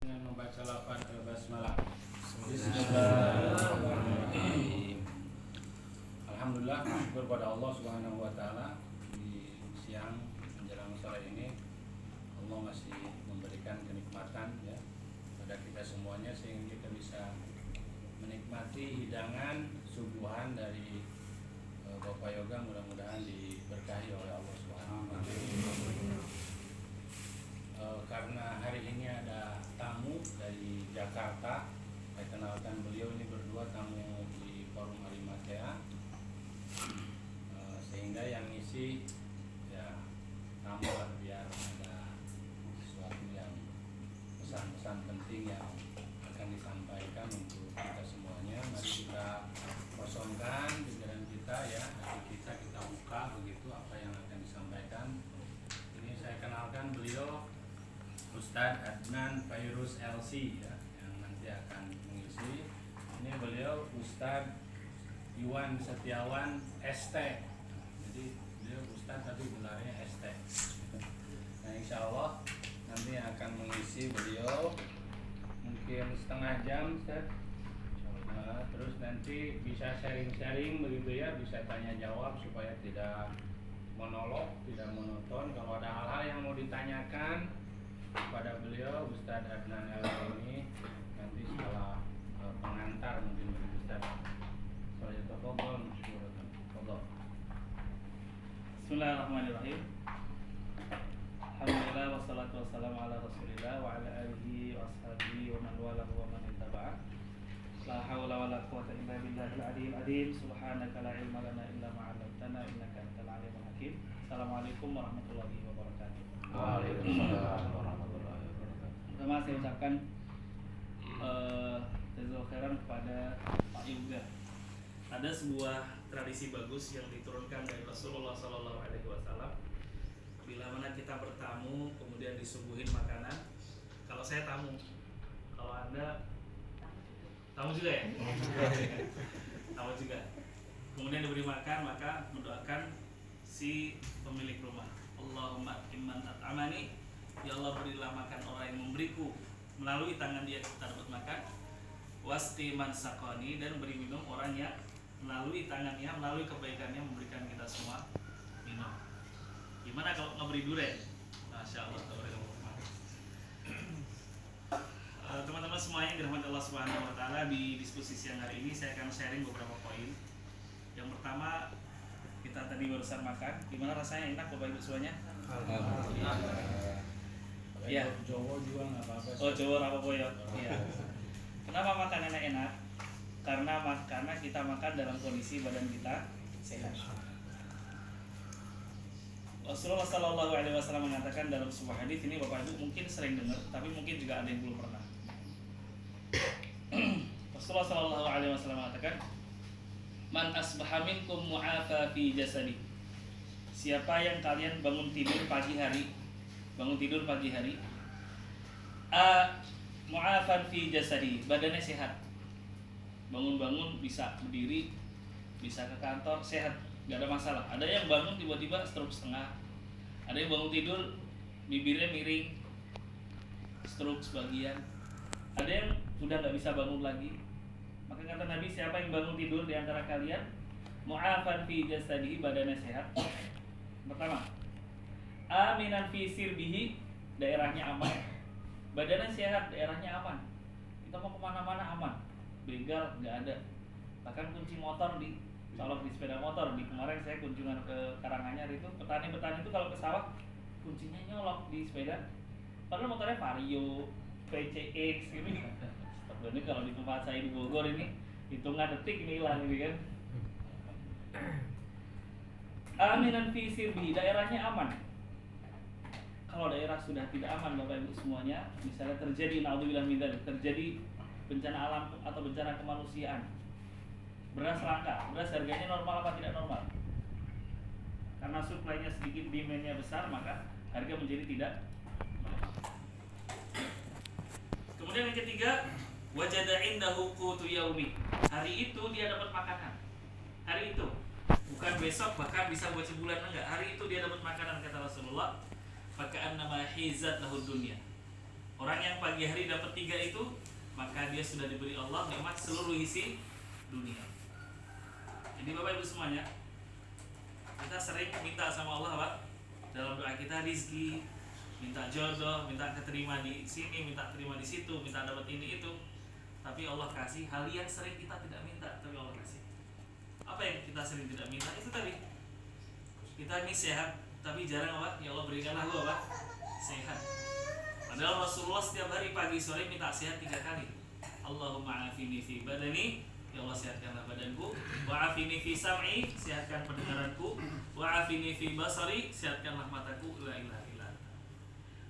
dengan membaca lafaz al-basmalah. Bismillahirrahmanirrahim. Alhamdulillah, bersyukur pada Allah Subhanahu wa taala di siang menjelang sore ini Allah masih memberikan kenikmatan ya pada kita semuanya sehingga kita bisa menikmati hidangan suguhan dari Bapak Yoga, mudah-mudahan diberkahi oleh Allah Subhanahu wa taala. Karena hari ini ada tamu dari Jakarta, saya kenalkan beliau ini berdua tamu di Forum Arimatea, sehingga yang ngisi ya tamu lah biar ada sesuatu yang pesan-pesan penting yang akan disampaikan untuk kita semuanya. Mari kita kosongkan pikiran kita ya, hati kita buka begitu apa yang akan disampaikan. Ini saya kenalkan beliau Ustadz Adnan Fairuz LC ya, yang nanti akan mengisi. Ini beliau Ustadz Iwan Setiawan ST. Jadi beliau Ustadz tapi gelarnya ST. Nah, insya Allah nanti akan mengisi beliau mungkin setengah jam, Ustadz. Terus nanti bisa sharing-sharing begitu ya, bisa tanya jawab supaya tidak monolog, tidak monoton. Kalau ada hal-hal yang mau ditanyakan pada beliau Ustadz Adnan ini nanti setelah pengantar mungkin bagi Ustadz. Saya tafadhol masykuratan. Tafadhol. Bismillahirrahmanirrahim. Alhamdulillah wassalatu wassalamu ala Rasulillah wa ala alihi wa ashabihi wa man walahu wa man ittaba'a. La haula wala quwwata illa billahil aliyyil azim. Subhanaka la ilma lana illa ma 'allamtana innaka antal alimul hakim. Assalamualaikum warahmatullahi wabarakatuh. Waalaikumsalam warahmatullahi wabarakatuh. Pertama saya ucapkan jazakallahu khairan kepada Pak Yoga. Ada sebuah tradisi bagus yang diturunkan dari Rasulullah SAW. Bila mana kita bertamu kemudian disuguhin makanan. Kalau saya tamu, kalau Anda tamu juga ya? Tamu juga. Kemudian diberi makan, maka mendoakan si pemilik rumah. Allahumma imman at'amani, ya Allah berilah makan orang yang memberiku, melalui tangan dia kita dapat makan. Wasti man sakoni, dan beri minum orang yang melalui tangannya, melalui kebaikannya memberikan kita semua minum. Gimana kalau nggak beri durian? Masya Allah. Teman-teman semuanya yang dirahmati Allah Subhanahu wa taala, di diskusi siang hari ini saya akan sharing beberapa poin. Yang pertama, kita tadi barusan makan, gimana rasanya? Enak Bapak Ibu semuanya? Alhamdulillah. Iya. Jawa juga nggak apa-apa. Oh, Jawa apa ya? Iya. Kenapa makan enak-enak? Karena kita makan dalam kondisi badan kita sehat. Rasulullah Sallallahu Alaihi Wasallam mengatakan dalam sebuah hadis, ini Bapak Ibu mungkin sering dengar, tapi mungkin juga ada yang belum pernah. Rasulullah Sallallahu Alaihi Wasallam mengatakan, Man asbaha minkum mu'afa fi jasadi. Siapa yang kalian bangun tidur pagi hari, mu'afan fi jasadi, badannya sehat. Bangun-bangun bisa berdiri, bisa ke kantor, sehat, gak ada masalah. Ada yang bangun tiba-tiba stroke setengah, ada yang bangun tidur bibirnya miring, stroke sebagian, ada yang sudah gak bisa bangun lagi. Maka kata Nabi, siapa yang bangun tidur di antara kalian mu'afan fi jasadihi, badannya sehat. Pertama, aminan fi sirbihi, daerahnya aman. Badannya sehat, daerahnya aman. Kita mau kemana-mana aman. Begal nggak ada. Bahkan kunci motor colok di sepeda motor. Di kemarin saya kunjungan ke Karanganyar itu, petani-petani itu kalau ke sawah kuncinya nyolok di sepeda. Padahal motornya Vario, PCX gitu. Ini kalau di tempat saya di Bogor ini hitungan detik ini hilang ini kan. Aminan fi sirbi, daerahnya aman. Kalau daerah sudah tidak aman Bapak Ibu semuanya, misalnya terjadi naudzubillah min dzalik, terjadi bencana alam atau bencana kemanusiaan, beras langka, beras harganya normal apa tidak normal? Karena supply-nya sedikit, demand-nya besar, maka harga menjadi tidak normal. Kemudian yang ketiga, wajada indahu qutu yaumi. Hari itu dia dapat makanan. Hari itu, bukan besok, bahkan bisa buat sebulan, enggak. Hari itu dia dapat makanan, kata Rasulullah. Faka'annama hizat lahu dunya. Orang yang pagi hari dapat 3 itu, maka dia sudah diberi Allah nikmat seluruh isi dunia. Jadi Bapak Ibu semuanya, kita sering minta sama Allah Pak, dalam doa kita rizki, minta jodoh, minta keterima di sini, minta terima di situ, minta dapat ini itu. Tapi Allah kasih hal yang sering kita tidak minta, tapi Allah kasih. Apa yang kita sering tidak minta? Itu tadi. Kita ini sehat, tapi jarang apa? Ya Allah berikanlah gua apa? Sehat. Padahal Rasulullah setiap hari pagi sore minta sehat 3 kali. Allahumma afini fi badani, ya Allah sehatkanlah badanku. Wa afini fi sam'i, sehatkan pendengaranku. Wa afini fi basari, sehatkanlah mataku. La ilaha illa anta.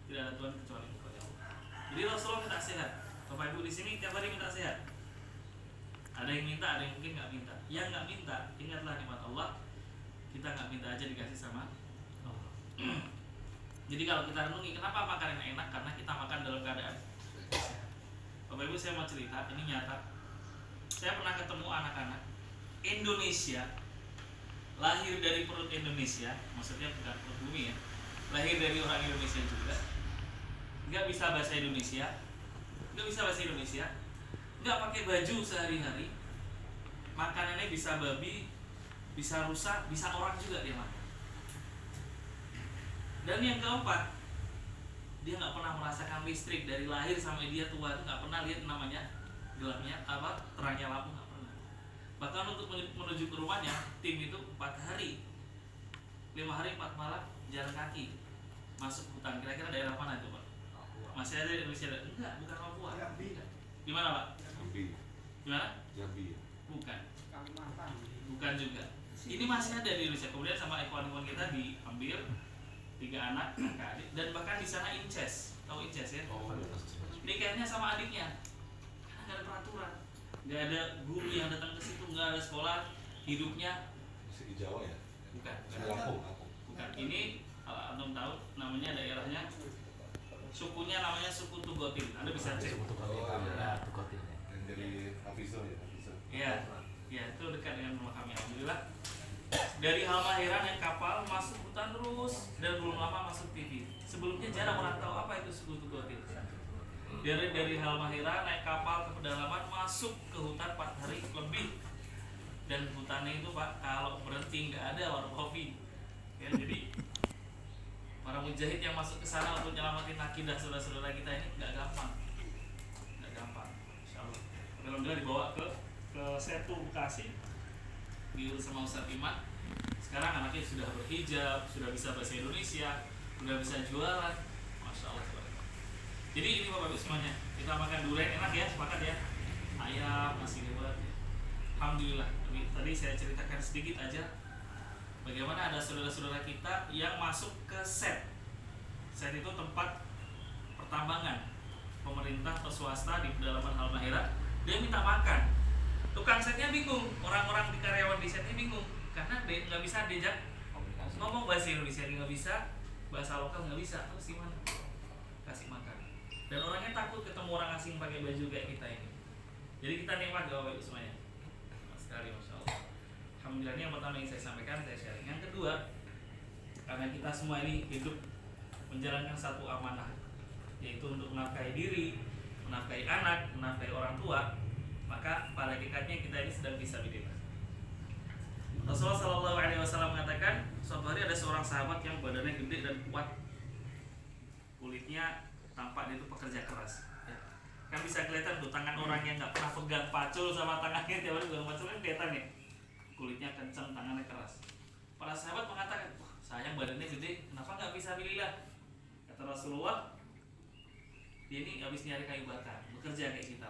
Tidak ada Tuhan kecuali Engkau ya Allah. Jadi Rasulullah minta sehat. Bapak Ibu di sini tiap hari minta sehat. Ada yang minta, ada yang mungkin nggak minta. Yang nggak minta, ingatlah nikmat Allah. Kita nggak minta aja dikasih sama Allah. Jadi kalau kita renungi kenapa makan enak, karena kita makan dalam keadaan sehat. Bapak Ibu saya mau cerita, ini nyata. Saya pernah ketemu anak-anak Indonesia, lahir dari perut Indonesia, maksudnya bukan perut bumi ya, lahir dari orang Indonesia juga, nggak bisa bahasa Indonesia, nggak pakai baju sehari-hari, makanannya bisa babi, bisa rusak, bisa orang juga dia makan. Dan yang keempat, dia nggak pernah merasakan listrik dari lahir sampai dia tua, nggak pernah lihat namanya gelapnya apa terangnya lampu, nggak pernah. Bahkan untuk menuju ke rumahnya, tim itu 4 hari, 5 hari 4 malam jalan kaki masuk hutan. Kira-kira daerah mana itu Pak? Masih ada di Indonesia? Enggak, bukan Papua. Di mana Pak? Jambi. Di mana? Jambi. Bukan. Bukan juga. Ini masih ada di Indonesia. Kemudian sama ekwan-ekwan kita diambil 3 anak, kakak adik, dan bahkan di sana incest. Tahu incest ya? Oh, Nikahnya sama adiknya. Karena nggak ada peraturan, nggak ada guru yang datang ke situ, nggak ada sekolah, hidupnya masih di Jawa ya? bukan. Lampung. Bukan. Ini kalau antum tahu namanya daerahnya, sukunya namanya suku Tugotin. Anda bisa cek. Yang dari Hafizo ya, Hafizo. Iya, ya itu dekat dengan rumah kami. Alhamdulillah. Dari Halmahera naik kapal masuk hutan terus, dan belum lama masuk TV. Sebelumnya jarang orang tahu apa itu suku Tugotin. Dari Halmahera naik kapal ke pedalaman masuk ke hutan 4 hari lebih, dan hutannya itu Pak kalau berhenti nggak ada warung kopi. Ya, jadi para mujahid yang masuk ke sana untuk nyelamatin akidah saudara-saudara kita ini nggak gampang, Insya Allah. Alhamdulillah dibawa ke Setu Bekasi, diurus sama Ustadz Iman. Sekarang anaknya sudah berhijab, sudah bisa bahasa Indonesia, sudah bisa jualan, masya Allah. Jadi ini Bapak Ibu semuanya, kita makan durian enak ya, sepakat ya. Ayam, nasi lewat. Ya. Alhamdulillah. Tadi saya ceritakan sedikit aja bagaimana ada saudara-saudara kita yang masuk ke set itu tempat pertambangan pemerintah atau swasta di pedalaman Halmahera. Dia minta makan, tukang setnya bingung, orang-orang di karyawan di setnya bingung karena dia nggak bisa diajak ngomong bahasa Indonesia, dia nggak bisa bahasa lokal, nggak bisa. Terus gimana? Kasih makan. Dan orangnya takut ketemu orang asing pakai baju kayak kita ini. Jadi kita nikmat Bapak Ibu semuanya. Sekali masya Allah. Alhamdulillah, ini yang pertama yang saya sampaikan, saya sharing. Yang kedua, karena kita semua ini hidup menjalankan satu amanah, yaitu untuk menafkahi diri, menafkahi anak, menafkahi orang tua, maka pada hakikatnya kita ini sedang fisabilillah. Rasulullah SAW mengatakan, suatu hari ada seorang sahabat yang badannya gede dan kuat, kulitnya tampak dia itu pekerja keras. Ya. Kan bisa kelihatan tuh tangan orang yang nggak pernah pegang pacul sama tangannya tiap hari pegang pacul kan kelihatan ya. Kulitnya kencang, tangannya keras. Para sahabat mengatakan, wah sayang badannya gede, kenapa nggak fisabilillah? Kata Rasulullah, dia ini habis nyari kayu bakar, bekerja kayak kita.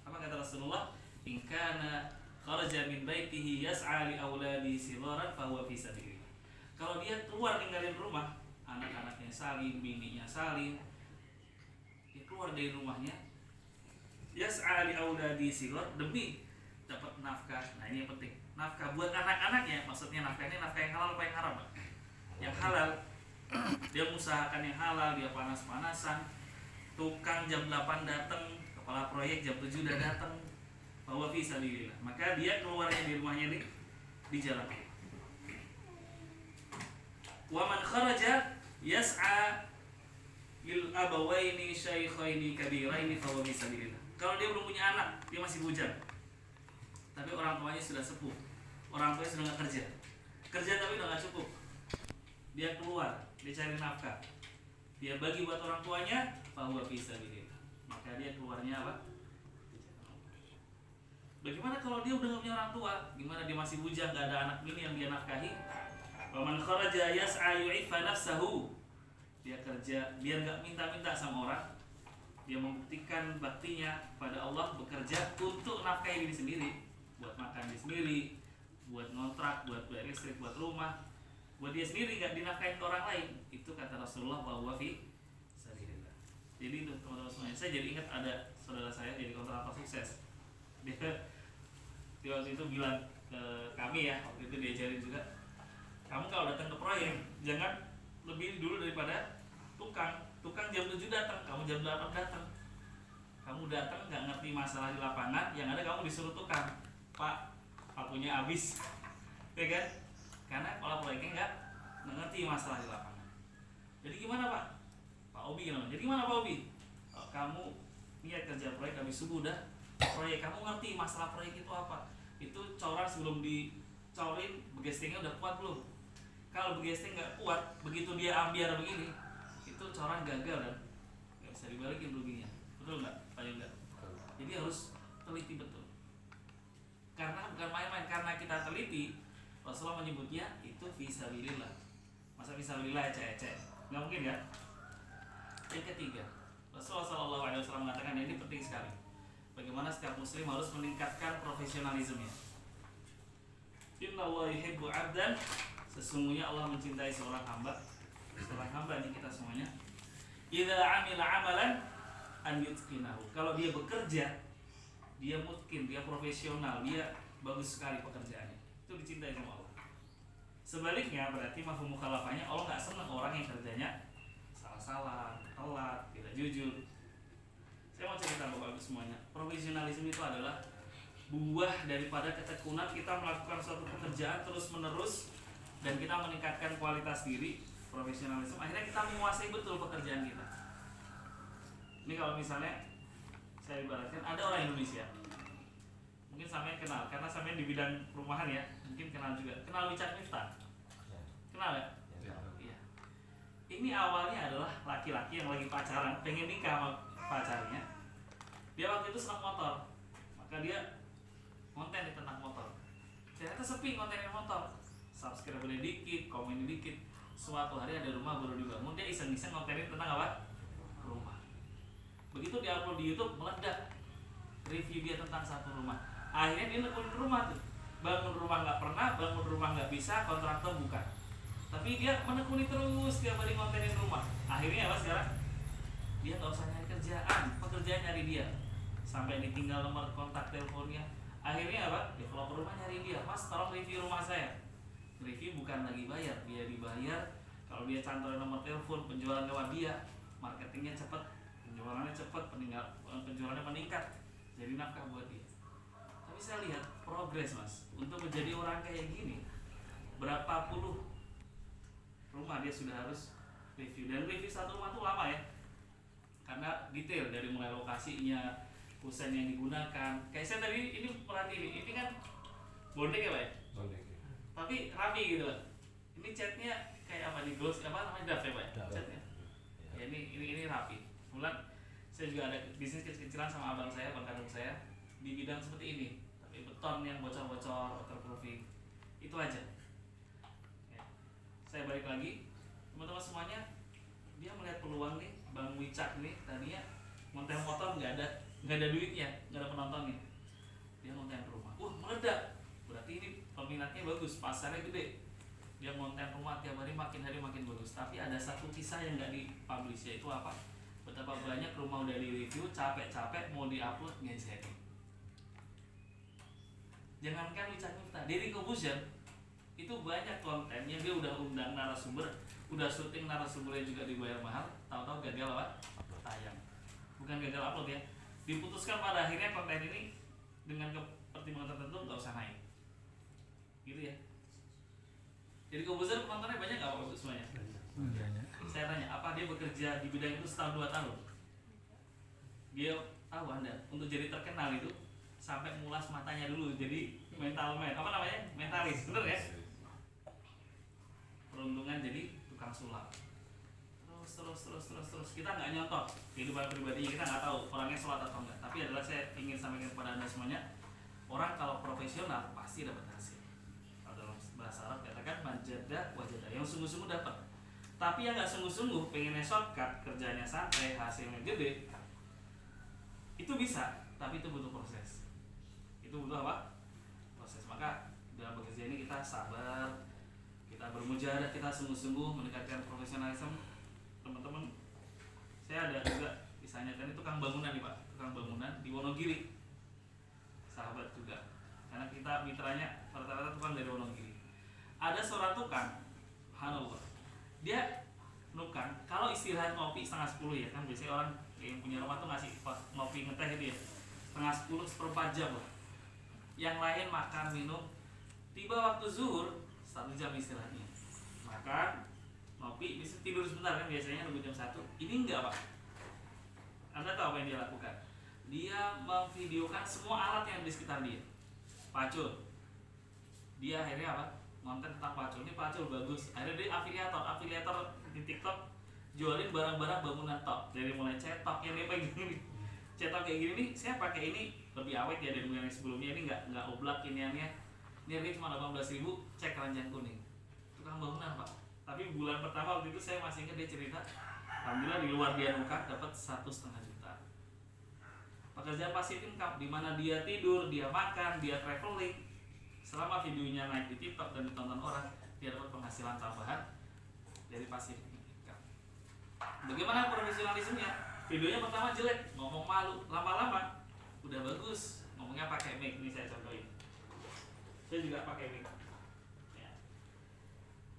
Apa kata Rasulullah? In kana kharaja min baitihi yas'a li auladi sigaran fa huwa fi sabilillah. Kalau dia keluar ninggalin rumah, anak-anaknya salin, bininya salin, dia keluar dari rumahnya yas'a li auladi sigar demi dapat nafkah. Nah ini yang penting, nafkah buat anak-anaknya. Maksudnya nafkah ini nafkah yang halal apa yang haram? Yang halal. Dia mengusahakan yang halal, dia panas-panasan, tukang jam 8 datang, kepala proyek jam 7 udah datang, bahwa fisabilillah. Maka dia keluarnya di rumahnya di jalan. Wa man kharaja yas'a lil abawaini syaikhaini kabiraini fa huwa fi sabilillah. Kalau dia belum punya anak, dia masih bujang. Tapi orang tuanya sudah sepuh. Orang tuanya sudah enggak kerja. Kerja tapi udah enggak cukup. Dia keluar, dia cari nafkah. Dia bagi buat orang tuanya, fa huwa fi sabilillah. Maka dia keluarnya apa? Bagaimana kalau dia udah gak punya orang tua? Gimana dia masih bujang, gak ada anak bini yang dia nafkahi? Wa man kharaja yas'a yu'iffa nafsahu. Dia kerja, biar gak minta-minta sama orang. Dia membuktikan baktinya pada Allah, bekerja untuk nafkahi diri sendiri, buat makan diri sendiri, buat ngontrak, buat bayar listrik, buat rumah, buat dia sendiri, gak dinafkahin ke orang lain. Itu kata Rasulullah bahwa fi sabilillah. Jadi untuk teman-teman semuanya, saya jadi ingat ada saudara saya jadi kontraktor sukses. Dia waktu itu bilang ke kami ya, waktu itu diajarin juga, kamu kalau datang ke proyek jangan lebih dulu daripada tukang jam 7 datang, kamu jam 8 datang. Kamu datang nggak ngerti masalah di lapangan, yang ada kamu disuruh tukang, Pak waktunya habis, ya kan? Karena kalau proyeknya nggak ngerti masalah di lapangan. Jadi gimana Pak Obi namanya. Jadi gimana Pak Obi? Kalau kamu niat kerja proyek habis subuh dah proyek, kamu ngerti masalah proyek itu apa? Itu coran sebelum dicorin begestingnya udah kuat belum? Kalau begesting nggak kuat, begitu dia ambiar begini, itu coran gagal dan nggak bisa dibalikin ruginya. Betul nggak Pak Yoga? Jadi harus teliti betul. Karena bukan main-main, karena kita teliti, Rasulullah menyebutnya itu fisabilillah. Masa fisabilillah ecek-ecek? Nggak mungkin ya? Yang ketiga, Rasulullah SAW mengatakan, ini penting sekali, bagaimana setiap muslim harus meningkatkan profesionalismenya. Inna Allah yuhibbu abdan, sesungguhnya Allah mencintai seorang hamba ini kita semuanya. Idza amila amalan an yutqinahu. Kalau dia bekerja, dia mutqin, dia profesional, dia bagus sekali pekerjaannya. Itu dicintai sama Allah. Sebaliknya berarti mafhum mukhalafahnya, Allah enggak senang orang yang kerjanya salah-salah, telat, tidak jujur. Saya mau cerita Bapak Ibu semuanya. Profesionalisme itu adalah buah daripada ketekunan kita melakukan suatu pekerjaan terus-menerus dan kita meningkatkan kualitas diri. Profesionalisme akhirnya kita menguasai betul pekerjaan kita. Ini kalau misalnya saya ibaratkan ada orang Indonesia, mungkin sampean kenal karena sampean di bidang perumahan ya, mungkin kenal juga. Kenal Richard Miftah? Kenal ya? Iya. Ini awalnya adalah laki-laki yang lagi pacaran, pengen nikah sama pacarnya. Dia waktu itu senang motor, maka dia konten tentang motor. Ternyata sepi kontennya motor, subscriber-nya dikit, komen dikit. Suatu hari ada rumah baru dibangun, dia iseng-iseng kontenin tentang apa? Rumah. Begitu diupload di YouTube meledak, review dia tentang satu rumah. Akhirnya dia nekunin rumah tuh, bangun rumah nggak pernah, bangun rumah nggak bisa, kontraktor bukan. Tapi dia menekuni terus tiap hari kontenin rumah. Akhirnya apa sekarang? Dia nggak usah nyari kerjaan, pekerjaan nyari dia. Sampai ditinggal nomor kontak teleponnya. Akhirnya apa? Developer rumah nyari dia, Mas tolong review rumah saya. Review bukan lagi bayar, dia dibayar. Kalau dia cantorin nomor telepon, penjualan lewat dia, marketingnya cepat, penjualannya cepat, penjualannya meningkat, jadi nafkah buat dia. Tapi saya lihat progres Mas, untuk menjadi orang kayak gini, berapa puluh rumah dia sudah harus review. Dan review satu rumah itu lama ya, karena detail dari mulai lokasinya, kusen yang digunakan. Kayak saya tadi ini perhatiin, ini kan bondek ya Pak ya? Bondek ya. Tapi rapi gitu Pak. Ini catnya kayak apa nih, gloss apa namanya, draft ya Pak? Catnya. Ya ini rapi. Kemudian saya juga ada bisnis kecil-kecilan sama abang saya, abang kandung saya di bidang seperti ini. Tapi beton yang bocor-bocor, waterproofing, itu aja. Ya. Saya balik lagi, teman-teman semuanya, dia melihat peluang nih, Bang Wicak nih tadinya ngonten motor nggak ada duitnya, nggak ada penontonnya. Dia ngonten rumah, meledak. Berarti ini peminatnya bagus, pasarnya gede. Dia ngonten rumah tiap hari makin bagus. Tapi ada satu kisah yang nggak dipublish, yaitu apa? Betapa banyak rumah udah di-review, capek-capek mau di-upload nggak jadi. Jangankan Wicak Miftah, Deddy Corbuzier itu banyak konten yang dia udah undang narasumber, udah syuting narasumbernya juga dibayar mahal, tahu-tahu gagal apa? Tayang. Bukan gagal upload ya. Diputuskan pada akhirnya konten ini dengan pertimbangan tertentu nggak usah naik. Gitu ya. Jadi Corbuzier penontonnya banyak nggak Bapak semuanya? Banyak. saya tanya, apa dia bekerja di bidang itu setahun 2 tahun? Dia tahu Anda untuk jadi terkenal itu sampai mulas matanya dulu, jadi mental man, apa namanya, mentalis, bener ya? Peruntungan jadi tukang sulap. Terus kita nggak nyontoh kehidupan pribadinya, kita nggak tahu orangnya sholat atau enggak. Tapi adalah saya ingin sampaikan kepada Anda semuanya, orang kalau profesional pasti dapat hasil. Kalau dalam bahasa Arab katakan manjada wajada, yang sungguh-sungguh dapat. Tapi yang nggak sungguh-sungguh, pengennya shortcut, kerjanya santai, hasilnya gede, itu bisa, tapi itu butuh proses. Itu butuh apa? Proses. Maka dalam bekerja ini kita sabar, kita bermujahadah, kita sungguh-sungguh mendekatkan profesionalisme. Teman-teman, saya ada juga kisahnya, kan itu tukang bangunan nih Pak, tukang bangunan di Wonogiri, sahabat juga, karena kita mitranya rata-rata tukang dari Wonogiri. Ada seorang tukang, subhanallah, dia nukang kalau istirahat ngopi 9:30 ya kan, biasanya orang yang punya rumah tuh ngasih ngopi ngeteh itu ya 9:30 seperempat jam lah, yang lain makan minum, tiba waktu zuhur 1 jam istirahatnya, makan ngopi, bisa tidur sebentar kan biasanya nunggu jam 1. Ini enggak Pak. Anda tahu apa yang dia lakukan? Dia memvideokan semua alat yang di sekitar dia. Pacul. Dia akhirnya apa? Konten tentang pacul. Ini pacul bagus. Akhirnya dia afiliator di TikTok, jualin barang-barang bangunan top. Dari mulai cetok yang dia pakai gini. Cetok kayak gini nih, saya pakai ini lebih awet ya dari yang sebelumnya. Ini enggak oblak iniannya. Ini harganya cuma 18.000, cek keranjang kuning. Tukang bangunan Pak. Tapi bulan pertama waktu itu saya masih ingat dia cerita, alhamdulillah di luar dia nukar dapat 1,5 juta. Pekerjaan pasif income di mana dia tidur, dia makan, dia traveling. Selama videonya naik di TikTok dan ditonton orang, dia dapat penghasilan tambahan dari pasif income. Bagaimana profesionalismenya? Videonya pertama jelek, ngomong malu, lama-lama udah bagus, ngomongnya pakai mic. Ini saya contohin. Saya juga pakai mic.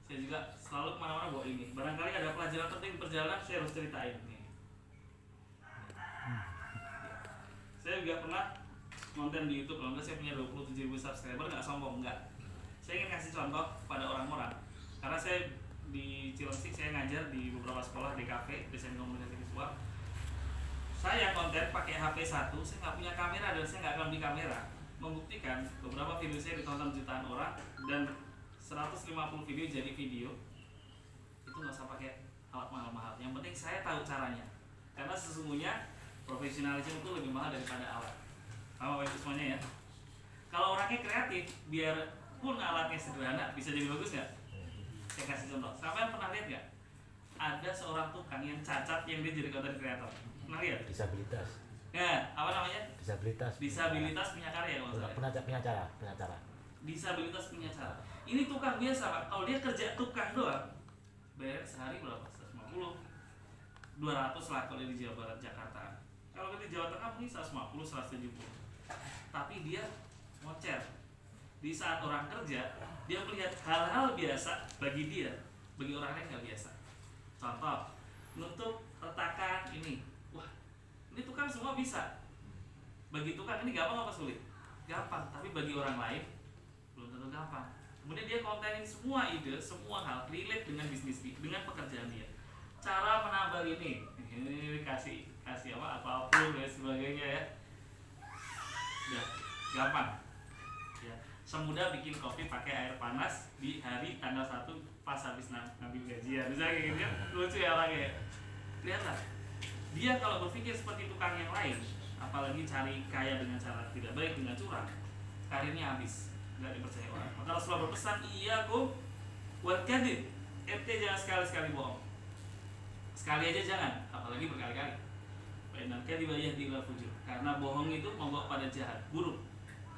Saya juga selalu kemana-mana bawa ini. Barangkali ada pelajaran penting perjalanan, saya harus ceritain nih. Saya juga pernah konten di YouTube, kalau enggak saya punya 27.000 subscriber, nggak sombong, enggak. Saya ingin kasih contoh pada orang-orang, karena saya di Cilengsi, saya ngajar di beberapa sekolah di DKV, desain komunikasi visual. Saya konten pakai HP 1, saya nggak punya kamera dan saya nggak akan beli kamera. Membuktikan beberapa video saya ditonton jutaan orang dan 150 video jadi video, itu nggak usah pakai alat mahal-mahal. Yang penting saya tahu caranya, karena sesungguhnya profesionalisme itu lebih mahal daripada alat. Sama itu semuanya ya. Kalau orangnya kreatif, biarpun alatnya sederhana, bisa jadi bagus nggak? Saya kasih contoh. Sampai pernah lihat nggak? Ada seorang tukang yang cacat yang dia jadi content creator. Pernah lihat? Disabilitas. Ya, apa namanya? Disabilitas punya karya kalau saya. Punya cara. Disabilitas punya cara. Ini tukang biasa Pak. Kalau dia kerja tukang doang, bayar sehari berapa? 150, 200 lah kalau di Jawa Barat, Jakarta. Kalau di Jawa Tengah mungkin 150, 170. Tapi dia mocer. Di saat orang kerja, dia melihat hal-hal biasa bagi dia, bagi orang lain nggak biasa. Contoh, nutup retakan ini. Wah, ini tukang semua bisa. Bagi tukang ini gampang apa sulit? Gampang. Tapi bagi orang lain belum tentu gampang. Kemudian dia kontenin semua ide, semua hal relate dengan bisnis, dengan pekerjaan dia. Cara menambah ini kasih apapun dan sebagainya ya. Udah gampang. Ya, semudah bikin kopi pakai air panas di hari tanggal 1 pas habis ngambil gajian. Misalnya kayak gitu, lucu ya orangnya. Lihatlah. Dia kalau berpikir seperti tukang yang lain, apalagi cari kaya dengan cara tidak baik, dengan curang, karirnya habis. Nggak dipercaya orang. Maka Rasulullah berpesan, iyyakum wal kadzib. Ente jangan sekali-sekali bohong. Sekali aja jangan, apalagi berkali-kali. Innal kadziba yahdi ilal fujur. Karena bohong itu membawa pada jahat, buruk.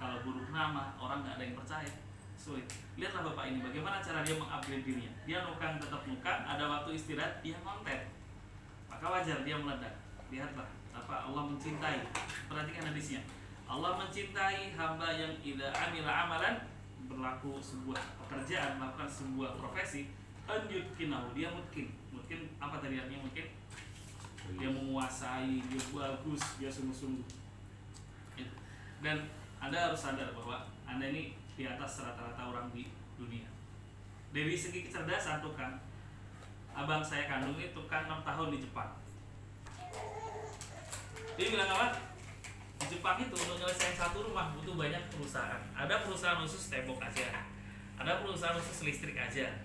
Kalau buruk nama, orang nggak ada yang percaya. Sulit. Lihatlah Bapak ini bagaimana cara dia mengupgrade dirinya. Dia nukang tetap nukang, ada waktu istirahat dia konten. Maka wajar dia meledak. Lihatlah apa Allah mencintai. Perhatikan hadisnya. Allah mencintai hamba yang idza amila amalan, berlaku sebuah pekerjaan, melakukan sebuah profesi, anjutkinahu, dia mungkin apa tadi artinya mungkin? Dia menguasai, dia bagus, dia sungguh-sungguh. Dan Anda harus sadar bahwa Anda ini di atas rata-rata orang di dunia. Dari segi kecerdasan tukang, abang saya kandung ini tukang 6 tahun di Jepang. Dia bilang apa? Di Jepang itu untuk nyelesain satu rumah butuh banyak perusahaan. Ada perusahaan khusus tembok aja, ada perusahaan khusus listrik aja,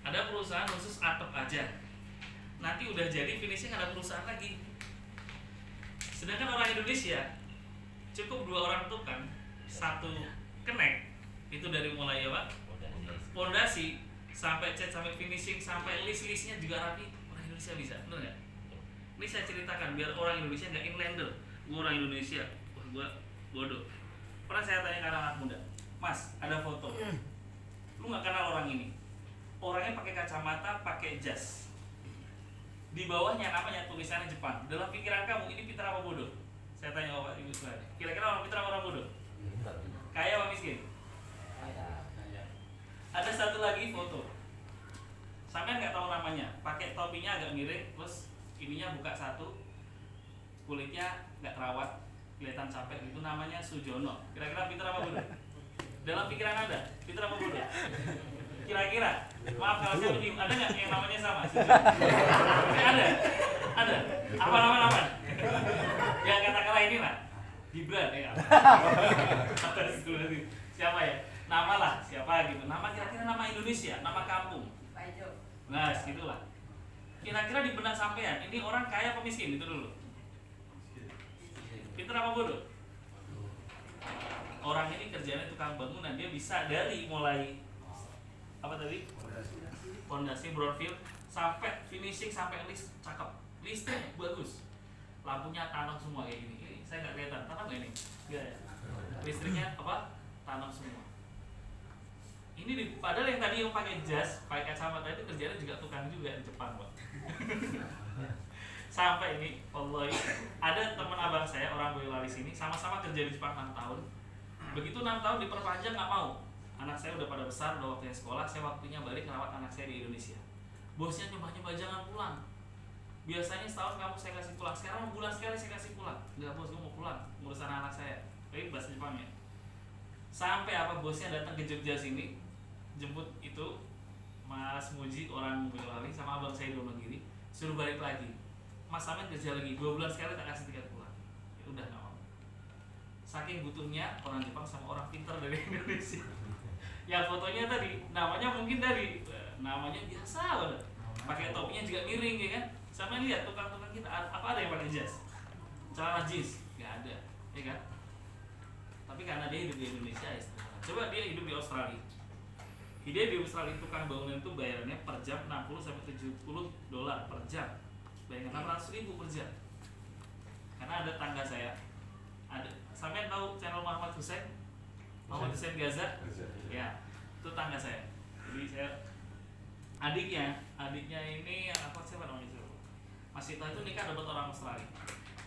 ada perusahaan khusus atap aja. Nanti udah jadi finishing ada perusahaan lagi. Sedangkan orang Indonesia cukup 2 orang tukang, 1 kenek. Itu dari mulai apa? Pondasi sampai cat sampai finishing sampai list-listnya juga rapi. Orang Indonesia bisa, bener nggak? Ini saya ceritakan biar orang Indonesia nggak inlander. Gua orang Indonesia, wah gua bodoh. Pernah saya tanya ke anak muda, Mas, ada foto. Lu nggak kenal orang ini? Orangnya pakai kacamata, pakai jas. Di bawahnya namanya tulisannya Jepang. Dalam pikiran kamu ini pintar apa bodoh? Saya tanya Bapak Ibu sekalian. Kira-kira orang pintar apa orang bodoh? Kaya apa miskin? Ada satu lagi foto. Sampai nggak tahu namanya. Pakai topinya agak miring, terus ininya buka satu, kulitnya nggak terawat, kelihatan capek gitu. Namanya Sujono. Kira-kira pintar apa bodoh? Dalam pikiran Anda, pintar apa bodoh? Kira-kira, maaf kalau saya bingung, ada nggak yang namanya sama? Ada. Apa nama? Yang kata-kata ini lah, Gibran ya. Siapa ya? Nama lah, siapa gitu. Nama kira-kira nama Indonesia, nama kampung. Nah, segitulah. Kira-kira di benak sampean, ini orang kaya apa miskin? Itu dulu. Pintar apa bodoh? Orang ini kerjanya tukang bangunan, dia bisa dari mulai apa tadi? Fondasi brownfield sampai finishing sampai list cakep. Listnya bagus. Lampunya tanam semua kayak gini. Ini saya nggak kelihatan, tanam nggak ini? Enggak ya. Listriknya apa? Tanam semua. Ini padahal yang tadi yang pakai jas, pakai kacamata itu kerjanya juga tukang juga di Jepang, Pak. Sampai ini, Allah, ada teman abang saya orang Boyolali sini, sama-sama kerja di Jepang 6 tahun. Begitu 6 tahun diperpanjang nggak mau. Anak saya udah pada besar, udah waktunya sekolah, saya waktunya balik merawat anak saya di Indonesia. Bosnya nyoba-nyoba jangan pulang. Biasanya setahun kamu saya kasih pulang, sekarang bulan sekali saya kasih pulang. Enggak bos, gue mau pulang, ngurusan anak saya. Ini bahasa Jepangnya. Sampai apa bosnya datang ke Jogja sini, jemput itu Mas Muji orang Boyolali sama abang saya di Wonogiri, suruh balik lagi. Mas Samen kerja lagi 2 bulan sekali tak kasih tiket pulang. Ya udah nggak mau. Saking butuhnya orang Jepang sama orang pintar dari Indonesia. Yang fotonya tadi namanya mungkin dari namanya biasa banget. Pakai topinya juga miring ya kan. Sama lihat tukang-tukang kita apa ada yang pakai jas? Celana jeans nggak ada, ya kan? Tapi karena dia hidup di Indonesia ya. Coba dia hidup di Australia. Dia di Australia tukang bangunan itu bayarnya per jam 60 sampai 70 dolar per jam. Bayangkan 600.000 per jam. Karena ada tangga saya. Ada sampai tahu channel Muhammad Hussein? Muhammad Hussein Gaza? Ya, itu tangga saya. Jadi saya adiknya ini apa siapa namanya itu? Mas Ito itu nikah dapat orang Australia.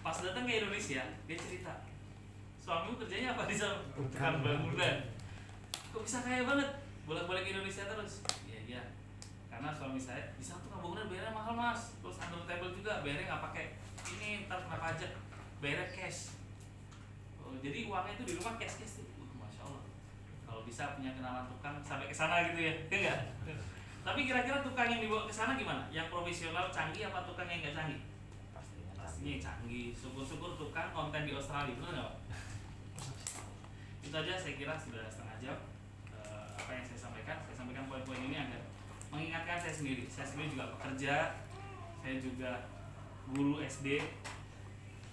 Pas datang ke Indonesia, dia cerita, suamimu kerjanya apa di sana? Tukang bangunan. Kok bisa kaya banget? Bolak-balik Indonesia terus? Iya. Karena suami saya bisa tukang bangunan bayarnya mahal mas. Terus under table juga bayarnya nggak pakai ini ntar kena pajak, bayarnya cash. Oh, jadi uangnya itu di rumah cash tuh. Masya Allah. Kalau bisa punya kenalan tukang sampai ke sana gitu ya, enggak? Tapi kira-kira tukang yang dibawa ke sana gimana? Yang profesional canggih apa tukang yang nggak canggih? Pastinya canggih. Syukur-syukur tukang konten di Australia, benar nggak Pak? Itu aja saya kira sudah setengah jam. Apa yang saya sampaikan poin-poin ini agar mengingatkan saya sendiri. Saya sendiri juga pekerja, saya juga guru SD,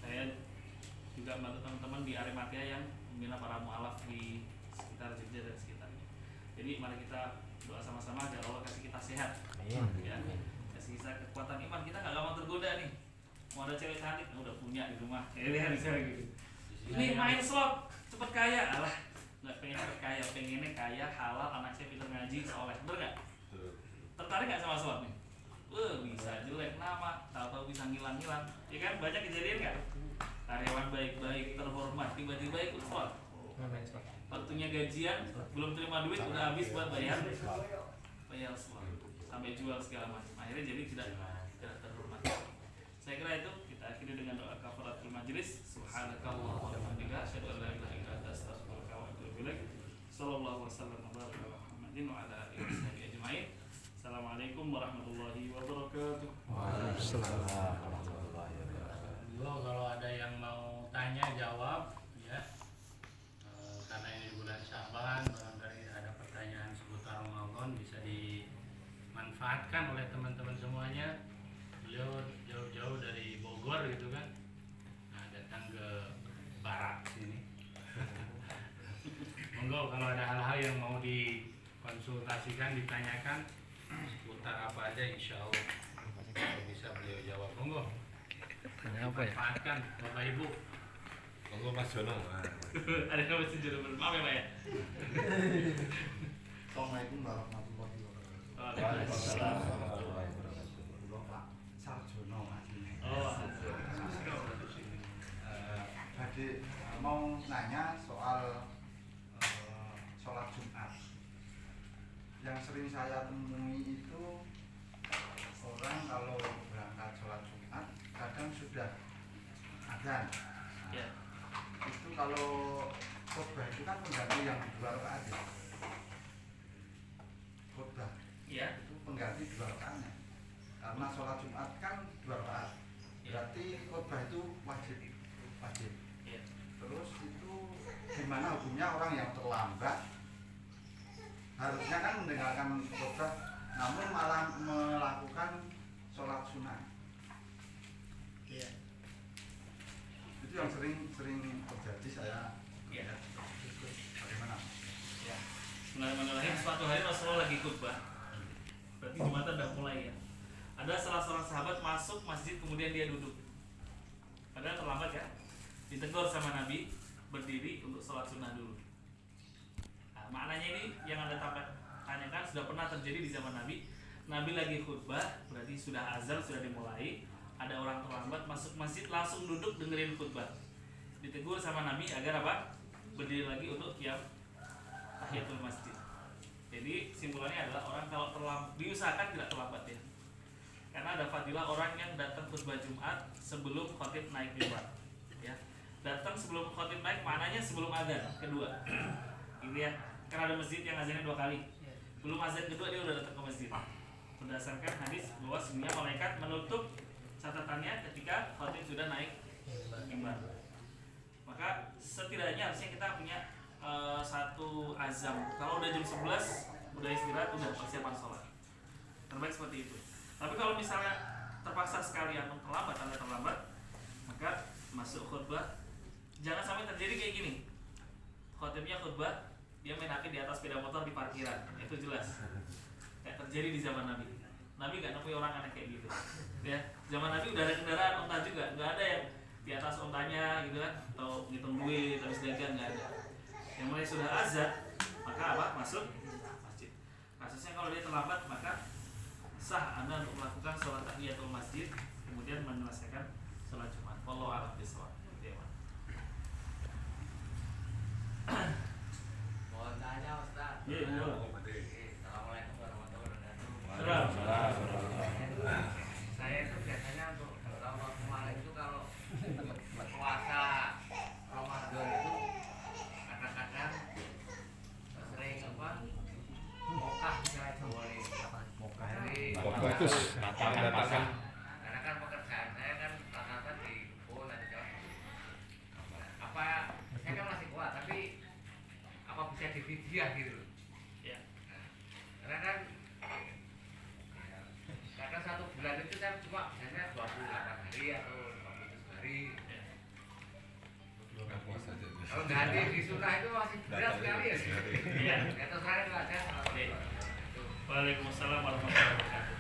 saya juga membantu teman-teman di Arimatia yang membina para mualaf di sekitar Jogja dan sekitarnya. Jadi mari kita doa sama-sama agar Allah kasih kita sehat, ya, kasih kita kekuatan iman. Kita nggak gampang tergoda nih. Mau ada cewek cantik, udah punya di rumah, lihat gitu. Ini main slot, cepet kaya, alah, nggak pengen cepet kaya, pengennya kaya, halal, anak saya pintar ngaji, soleh, bener nggak? Tertarik nggak sama slot nih? Bisa jelek nama, tahu-tahu bisa ngilang-ngilang, ya kan? Banyak kejadian nggak? Karyawan baik-baik, terhormat, tiba-tiba ikut slot. Waktunya gajian, belum terima duit, udah habis buat bayar slot, sampai jual segala macam. Akhirnya jadi tidak terhormat. Saya kira itu kita akhiri dengan doa kafaratul majelis. Subhanakallahumma wa bihamdika, asyhadu an la ilaha illa anta, astaghfiruka wa atubu ilaik. Sallallahu wasallam ala Muhammadin wa ala alihi washabihi ajmain. Assalamualaikum warahmatullahi wabarakatuh. Monggo kalau ada yang mau tanya jawab ya. Karena ini bulan Syaban, barangkali ada pertanyaan seputar Ramadan bisa dimanfaatkan oleh teman-teman semuanya. Beliau jauh-jauh dari Bogor gitu kan, nah, datang ke Barat sini. Monggo kalau ada hal-hal yang mau dikonsultasikan, ditanyakan seputar apa aja, insya Allah bisa beliau jawab. Monggo. Manfaatkan Bapak Ibu. Monggo Mas Jono. Ada nama sejarah maaf ya Pak ya. Assalamualaikum warahmatullahi wabarakatuh. Waalaikumsalam. Pak Sarjono aslinya. Oh, Jadi mau nanya soal sholat Jumat. Yang sering saya temui itu orang kalau berangkat sholat Jumat kadang sudah adzan. ya. Itu kalau khotbah itu kan pengganti yang 2 rakaat ya. Khotbah Ya. itu pengganti 2 rakaatnya. Karena sholat Jumat kan 2 rakaat. Berarti khotbah itu wajib. Ya. Terus itu gimana hukumnya orang yang terlambat harusnya kan mendengarkan khotbah namun malah melakukan sholat sunnah. Ya. Itu yang sering terjadi saya Ya. lihat. Bagaimana? Ya. Bismillahirrahmanirrahim. Suatu hari Rasulullah lagi khutbah. Berarti Jumatan udah mulai ya. Ada salah seorang sahabat masuk masjid kemudian dia duduk. Padahal terlambat ya. Ditegur sama Nabi berdiri untuk sholat sunnah dulu. Nah, maknanya ini yang Anda tanyakan sudah pernah terjadi di zaman Nabi. Nabi lagi khutbah, berarti sudah azan, sudah dimulai. Ada orang terlambat masuk masjid langsung duduk dengerin khutbah. Ditegur sama Nabi agar apa? Berdiri lagi untuk qiyam tahiyatul masjid. Jadi simpulannya adalah orang kalau terlambat diusahakan tidak terlambat ya. Karena ada fadilah orang yang datang khutbah Jumat sebelum khatib naik mimbar. Ya. Datang sebelum khatib naik maknanya sebelum azan kedua. Gitu ya. Karena ada masjid yang azannya 2 kali. Belum azan kedua dia udah datang ke masjid. Berdasarkan hadis bahwa sebenarnya malaikat menutup catatannya ketika khatib sudah naik mimbar. Maka setidaknya harusnya kita punya satu azam. Kalau udah jam 11 udah istirahat, udah persiapan sholat. Terbaik seperti itu. Tapi kalau misalnya terpaksa sekali atau terlambat, Anda terlambat, maka masuk khutbah jangan sampai terjadi kayak gini. Khotibnya khutbah, dia main HP di atas sepeda motor di parkiran. Itu jelas. Kayak terjadi di zaman Nabi. Nabi gak nemui orang aneh kayak gitu. Ya, zaman Nabi udah ada kendaraan onta juga, nggak ada yang di atas ontanya gitu kan, atau ngitung duit, habis dagang, nggak ada. Yang mulai sudah azan, maka apa? Masuk masjid. Kasusnya kalau dia terlambat, maka sah Anda untuk melakukan sholat tahiyatul masjid, kemudian menyelesaikan sholat Jumat. Wallahu a'lam bishawab. Mohon tanya Ustaz. Iya, boleh. Assalamualaikum warahmatullahi wabarakatuh. Salam. Saya itu biasanya untuk Ramadan kemarin itu kalau puasa Ramadan itu kadang-kadang sering apa? Mokah misalnya Jawa ini. Dari Bagus. Datang. karena kan pekerjaan saya kan rata-rata di kebun dan Jawa. Apa saya kan masih kuat tapi apa bisa dividia gitu loh. Ya. Karena kan karena 1 bulan itu saya cuma biasanya 28 hari atau 27 hari. Nggak puas aja. Kalau nggak hadir di sunnah itu masih berat sekali ya. Iya. Ya terus saya nggak ada. Waalaikumsalam warahmatullahi wabarakatuh.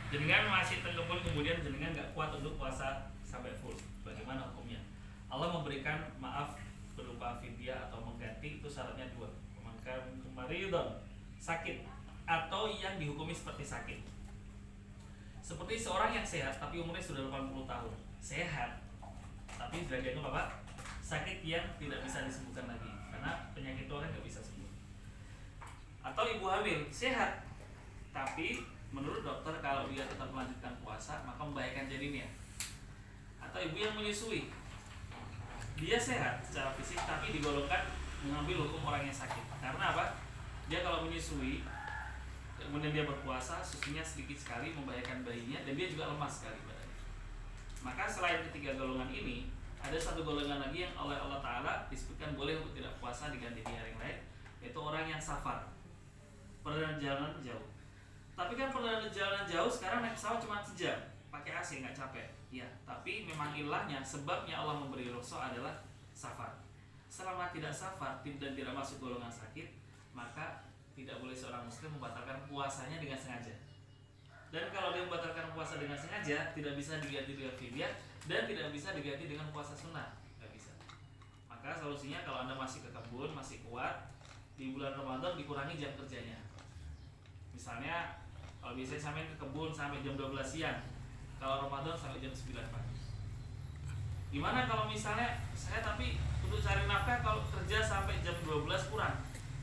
Jenengan masih terkebun kemudian jenengan nggak kuat untuk puasa sampai full. Bagaimana hukumnya? Allah memberikan maaf berupa fidyah atau mengganti, itu syaratnya 2. Kemaridon, sakit atau yang dihukumi seperti sakit. Seperti seorang yang sehat tapi umurnya sudah 80 tahun. Sehat tapi sudah dianggap apa? Sakit yang tidak bisa disembuhkan lagi karena penyakit itu kan nggak bisa sembuh. Atau ibu hamil sehat tapi menurut dokter kalau dia tetap melanjutkan puasa maka membahayakan janinnya. Atau ibu yang menyusui, dia sehat secara fisik tapi digolongkan mengambil hukum orang yang sakit. Karena apa? Dia kalau menyusui kemudian dia berpuasa, susunya sedikit sekali membahayakan bayinya dan dia juga lemah sekali badannya. Maka selain ketiga golongan ini, ada satu golongan lagi yang oleh Allah Ta'ala disebutkan boleh untuk tidak puasa diganti di hari lain, yaitu orang yang safar, perjalanan jauh. Tapi kan perjalanan jauh sekarang naik pesawat cuma sejam, pakai AC nggak capek. Ya, tapi memang ilahnya, sebabnya Allah memberi rukhsah adalah safar. Selama tidak safar dan tidak masuk golongan sakit, maka tidak boleh seorang muslim membatalkan puasanya dengan sengaja. Dan kalau dia membatalkan puasa dengan sengaja, tidak bisa diganti dengan fidyah dan tidak bisa diganti dengan puasa sunnah, nggak bisa. Maka solusinya kalau Anda masih ke kebun, masih kuat, di bulan Ramadan dikurangi jam kerjanya. Misalnya kalau biasanya sampai ke kebun sampai jam 12 siang, kalau Ramadan sampai jam 9 pagi. Gimana kalau misalnya saya tapi untuk cari nafkah kalau kerja sampai jam 12 kurang?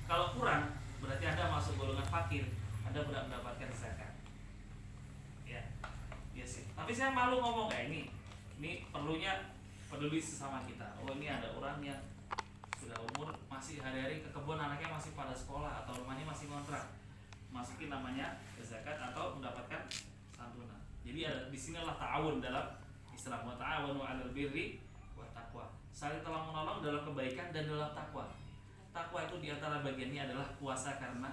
Kalau kurang berarti Anda masuk golongan fakir, Anda tidak mendapatkan zakat. Ya, ya sih. Tapi saya malu ngomong ini perlunya peduli sesama kita. Oh ini ada orang yang sudah umur masih hari-hari ke kebun, anaknya masih pada sekolah atau rumahnya masih ngontrak, masukin namanya zakat atau mendapatkan santunan. Jadi ada di sinilah ta'awun dalam Islam, wa ta'awunu 'alal birri wa taqwa. Saling tolong menolong dalam kebaikan dan dalam takwa. Takwa itu diantara bagiannya adalah puasa karena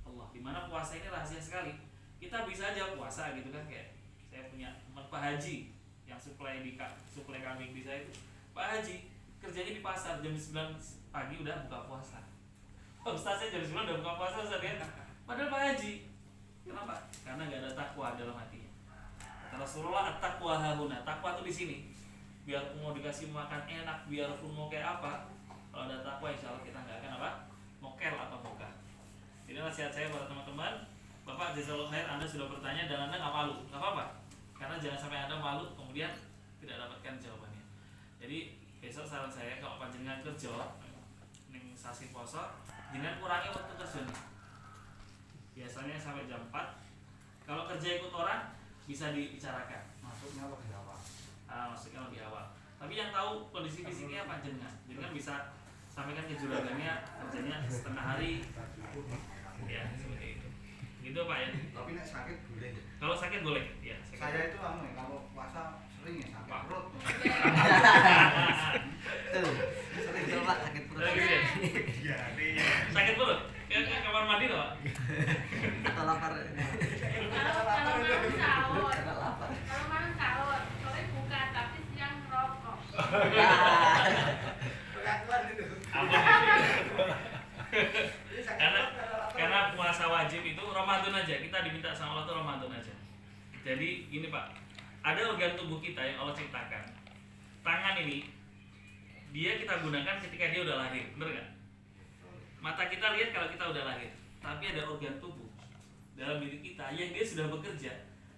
Allah. Dimana puasa ini rahasia sekali. Kita bisa aja puasa gitu kan, kayak saya punya teman Pak Haji yang suplai kambing di saya itu. Pak Haji kerjanya di pasar jam 9 pagi udah buka puasa. Ustaznya jam 9 udah buka puasa Ustaz ya. Padahal Pak Haji, kenapa? Karena nggak ada takwa dalam hatinya. Kata Rasulullah, at-taqwa hahuna. Takwa itu di sini. Biarpun mau dikasih makan enak, biarpun mau kayak apa, kalau ada takwa insya Allah kita nggak akan apa? Mokel atau mogah. Jadi nasihat saya buat teman-teman, Bapak jazakallahu khair, Anda sudah bertanya dan Anda nggak malu, nggak apa-apa. Karena jangan sampai Anda malu kemudian tidak dapatkan jawabannya. Jadi besok saran saya kalau panjenengan kerja ning sasi poso, jangan kurangi waktu kerjanya. Biasanya sampai jam 4. Kalau kerja ikut orang bisa dibicarakan. Maksudnya lebih awal. Maksudnya lebih awal. Tapi yang tahu kondisi fisiknya panjenengan, jangan bisa sampaikan ke juragannya kerjanya setengah hari. Ya seperti itu. Gitu Pak ya. Tapi nek sakit boleh. Kalau sakit boleh. Ya. Saya itu kalau puasa sering ya sakit perut. Sering Betul Pak, sakit perut. Sakit perut? Ya ke kamar mandi loh Pak. Atau lapar. Kalau malam sahur, Karena lapar. kalau malam sahur, sore buka tapi siang rokok. Karena puasa wajib itu Ramadan aja, kita diminta sama Allah tuh Ramadan aja. Jadi gini Pak, ada organ tubuh kita yang Allah ciptakan. Tangan ini dia kita gunakan ketika dia udah lahir, bener nggak? Mata kita lihat kalau kita udah lahir, tapi ada organ tubuh dalam diri kita yang dia sudah bekerja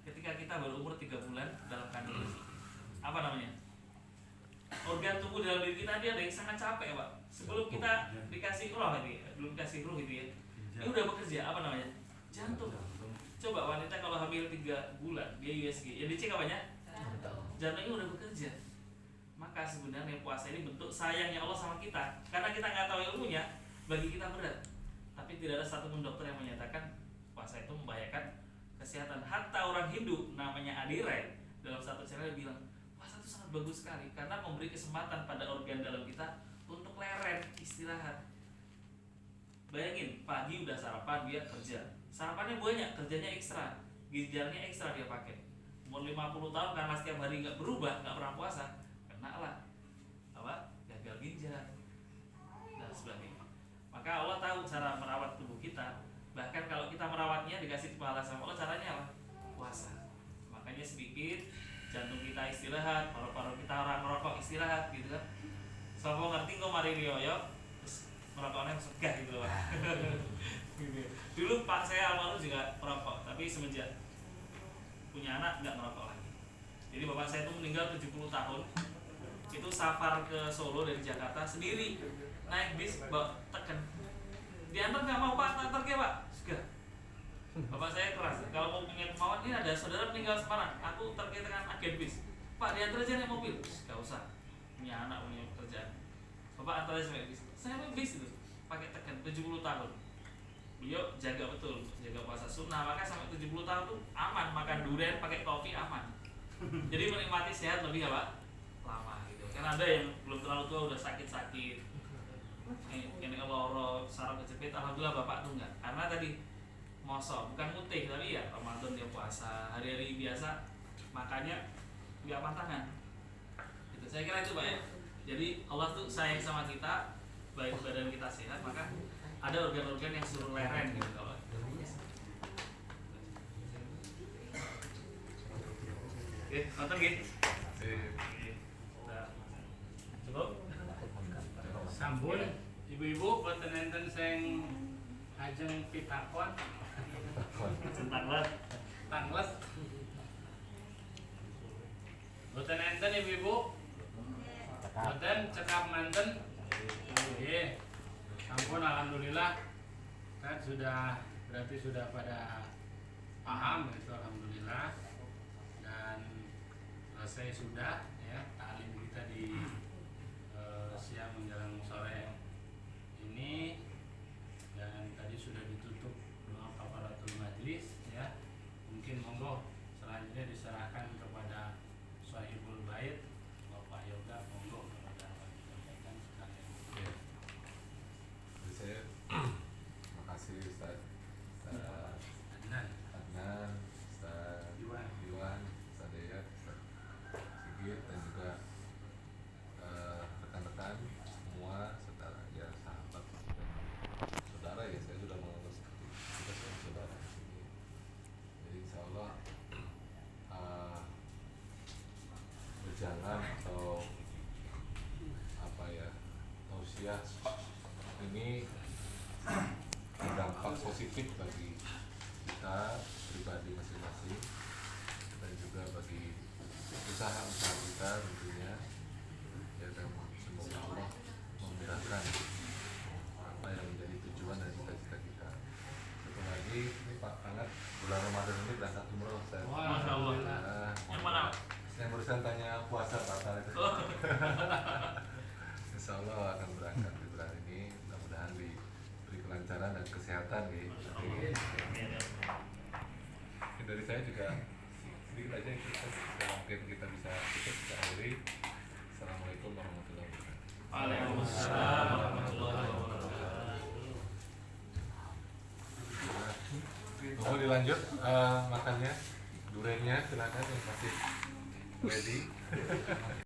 ketika kita berumur 3 bulan dalam kandungan. Apa namanya? Organ tubuh dalam diri kita dia ada yang sangat capek Pak. Sebelum kita dikasih roh ini, belum dikasih ruh itu ya, ini udah bekerja. Apa namanya? Jantung. Coba wanita kalau hamil 3 bulan dia USG, yang dicek apanya? Jantungnya udah bekerja. Maka sebenarnya puasa ini bentuk sayangnya Allah sama kita, karena kita nggak tahu ilmunya, bagi kita berat. Tapi tidak ada satupun dokter yang menyatakan puasa itu membahayakan kesehatan. Hatta orang Hindu namanya Adirai dalam satu channel bilang puasa itu sangat bagus sekali karena memberi kesempatan pada organ dalam kita untuk leren, istirahat. Bayangin pagi udah sarapan dia kerja, sarapannya banyak, kerjanya ekstra, ginjalnya ekstra dia pakai. Umur 50 tahun karena setiap hari nggak berubah, nggak pernah puasa, kena lah apa? Gagal ginjal dan sebagainya. Maka Allah tahu cara merawat tubuh kita. Bahkan kalau kita merawatnya dikasih pahala sama Allah, caranya apa? Puasa. Makanya sedikit jantung kita istirahat, paru-paru kita orang merokok istirahat gitu kan. Sopo ngerti kok mari riyoyo terus merokoknya segah gitu loh. Dulu Pak saya almarhum juga merokok, tapi semenjak punya anak nggak merokok lagi. Jadi bapak saya itu meninggal 70 tahun. Itu safar ke Solo dari Jakarta sendiri, naik bis bawa teken. Diantar nggak mau Pak, antar ke Pak, sudah. Bapak saya keras. Kalau mau punya kemauan ini ada saudara meninggal Semarang, aku terkait dengan agen bis. Pak diantar aja naik mobil, nggak usah. Punya anak punya pekerjaan. Bapak antar aja naik bis. Saya naik bis itu pakai teken 70 tahun. Beliau jaga betul, jaga puasa sunnah. Maka sampai 70 tahun tuh aman, makan durian pakai kopi aman. Jadi menikmati sehat lebih apa? Lama gitu. Kan ada yang belum terlalu tua udah sakit-sakit. Ini loro saraf kejepit, alhamdulillah bapak tuh enggak. Karena tadi mosok, bukan mutih tapi ya Ramadan dia puasa, hari-hari biasa makanya nggak pantangan. Gitu. Saya kira itu Pak ya. Jadi Allah tuh sayang sama kita, baik badan kita sehat, maka ada organ-organ yang suruh leren gitu kalau. Oke, nonton gitu. Cukup. Sambul ibu-ibu boten enten sing ajeng pitakon Tentang tanglet. Boten enten ibu-ibu. Boten cekap manten. Nggih. Sampun alhamdulillah. Kan sudah berarti sudah pada paham itu alhamdulillah. Dan selesai sudah ya taklim kita di siang menjelang sore ini, dan tadi sudah ditutup doa kafaratul majlis ya. Mungkin monggo selanjutnya diserahkan kepada sahibul bait Bapak Yoga, monggo kepada disampaikan sekalian. Ya. Jadi saya makasih Ustaz Adnan. Adnan, Ustaz Iwan. Ustaz Dayat, Ustaz Sigit, dan juga rekan-rekan semua, saudara ya, sahabat dan saudara ya, saya sudah menganggap seperti kita semua saudara di sini. Jadi insya Allah berjalan atau apa ya, tausiah ini berdampak positif bagi kita pribadi masing-masing dan juga bagi usaha-usaha kita tentunya ya, dan semoga Allah memudahkan apa yang menjadi tujuan dan cita-cita kita. Satu lagi, ini Pak Angat bulan Ramadan ini berangkat umroh saya. Masya Allah. Yang mana? Saya barusan tanya puasa batal itu. Insya Allah akan berangkat di bulan ini, mudah-mudahan diberi kelancaran dan kesehatan gitu. Dari saya juga sedikit aja kita mungkin kita bisa akhiri. Assalamualaikum warahmatullahi wabarakatuh. Waalaikumsalam warahmatullahi wabarakatuh. Mau dilanjut makannya, duriannya silakan yang masih ready.